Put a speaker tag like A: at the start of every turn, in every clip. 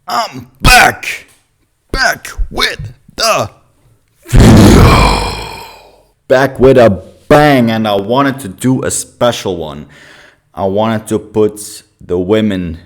A: I'm back with the back with a bang, and I wanted to do a special one. I wanted to put the women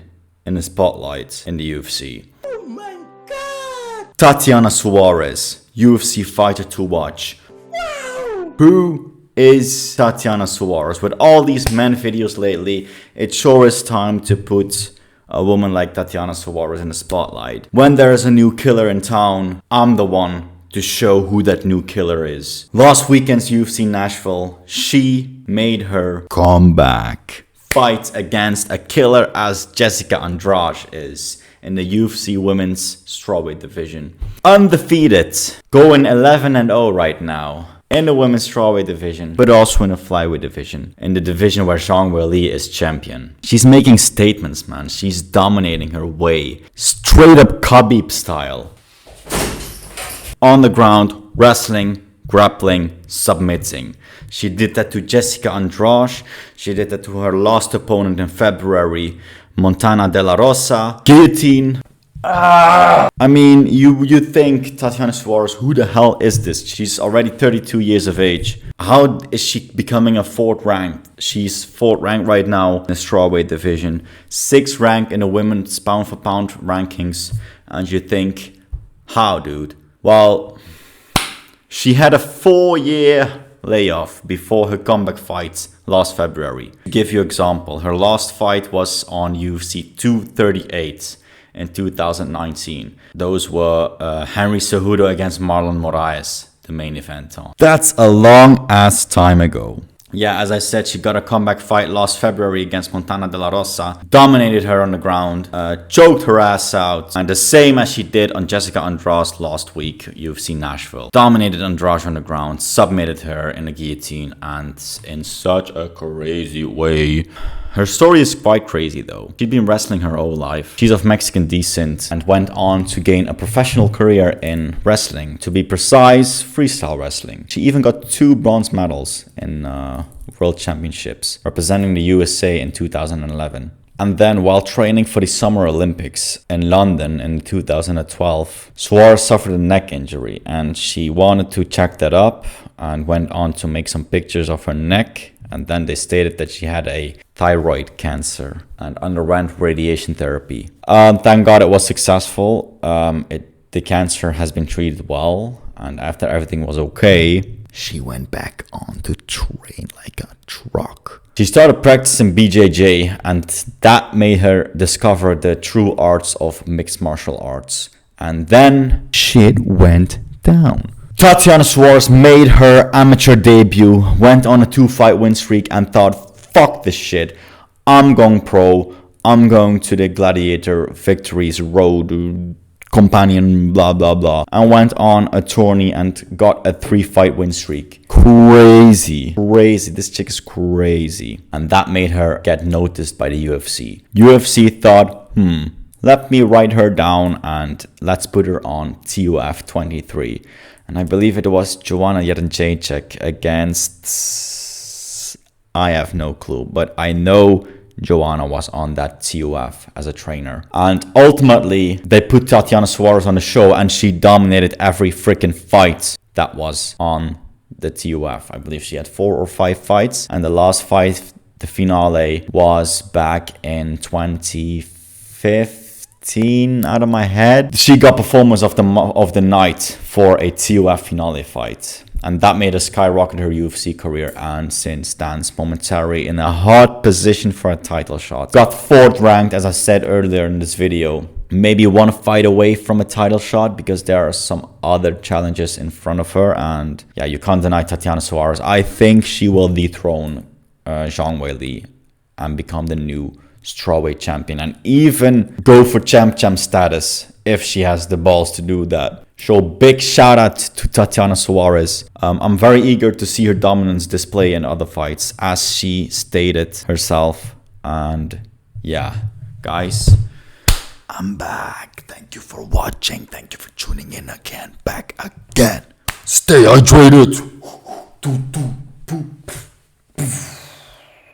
A: in the spotlight in the UFC.
B: Oh my god!
A: Tatiana Suarez, UFC fighter to watch.
B: Wow!
A: Who is Tatiana Suarez? With all these men videos lately, it sure is time to put a woman like Tatiana Suarez in the spotlight. When there is a new killer in town, I'm the one to show who that new killer is. Last weekend's UFC Nashville, she made her comeback. Fight against a killer as Jessica Andrade is in the UFC women's strawweight division. Undefeated, going 11-0 right now in the women's strawweight division, but also in the flyweight division, in the division where Zhang Weili is champion. She's making statements, man. She's dominating her way, straight up Khabib style. On the ground, wrestling, grappling, submitting. She did that to Jessica Andrade. She did that to her last opponent in February, Montana De La Rosa. Guillotine. I mean, you think Tatiana Suarez, who the hell is this? She's already 32 years of age. How is she becoming a 4th rank? She's 4th ranked right now in the strawweight division, 6th rank in the women's pound for pound rankings. And you think, how, dude? Well, she had a 4-year layoff before her comeback fight last February. To give you an example, her last fight was on UFC 238 in 2019. Those were Henry Cejudo against Marlon Moraes, the main event. That's a long ass time ago. Yeah, as I said, she got a comeback fight last February against Montana De La Rosa, dominated her on the ground, choked her ass out, and the same as she did on Jessica Andrade last week, UFC Nashville. Dominated Andrade on the ground, submitted her in the guillotine, and in such a crazy way. Her story is quite crazy though. She'd been wrestling her whole life. She's of Mexican descent and went on to gain a professional career in wrestling. To be precise, freestyle wrestling. She even got 2 bronze medals in World Championships, representing the USA in 2011. And then while training for the Summer Olympics in London in 2012, Suarez suffered a neck injury and she wanted to check that up and went on to make some pictures of her neck. And then they stated that she had a thyroid cancer and underwent radiation therapy. Thank God it was successful. The cancer has been treated well. And after everything was okay, she went back on to train like a truck. She started practicing BJJ, and that made her discover the true arts of mixed martial arts. And then shit went down. Tatiana Suarez made her amateur debut, went on a 2-fight win streak and thought, fuck this shit, I'm going pro, I'm going to the Gladiator Victories Road companion, blah blah blah, and went on a tourney and got a 3-fight win streak. Crazy, this chick is crazy. And that made her get noticed by the UFC. UFC thought, let me write her down and let's put her on TUF 23. And I believe it was Joanna Jędrzejczyk against... I have no clue, but I know Joanna was on that TUF as a trainer. And ultimately, they put Tatiana Suarez on the show and she dominated every freaking fight that was on the TUF. I believe she had 4 or 5 fights. And the last fight, the finale, was back in 2015 out of my head. She got performance of the night for a TUF finale fight, and that made her skyrocket her UFC career, and since stands momentarily in a hot position for a title shot. Got 4th ranked, as I said earlier in this video. Maybe 1 fight away from a title shot because there are some other challenges in front of her, and yeah, you can't deny Tatiana Suarez. I think she will dethrone Zhang Weili and become the new strawweight champion, and even go for champ status if she has the balls to do that. So big shout out to Tatiana Suarez. I'm very eager to see her dominance display in other fights, as she stated herself. And yeah, guys, I'm back. Thank you for watching. Thank you for tuning in again. Back again. Stay hydrated.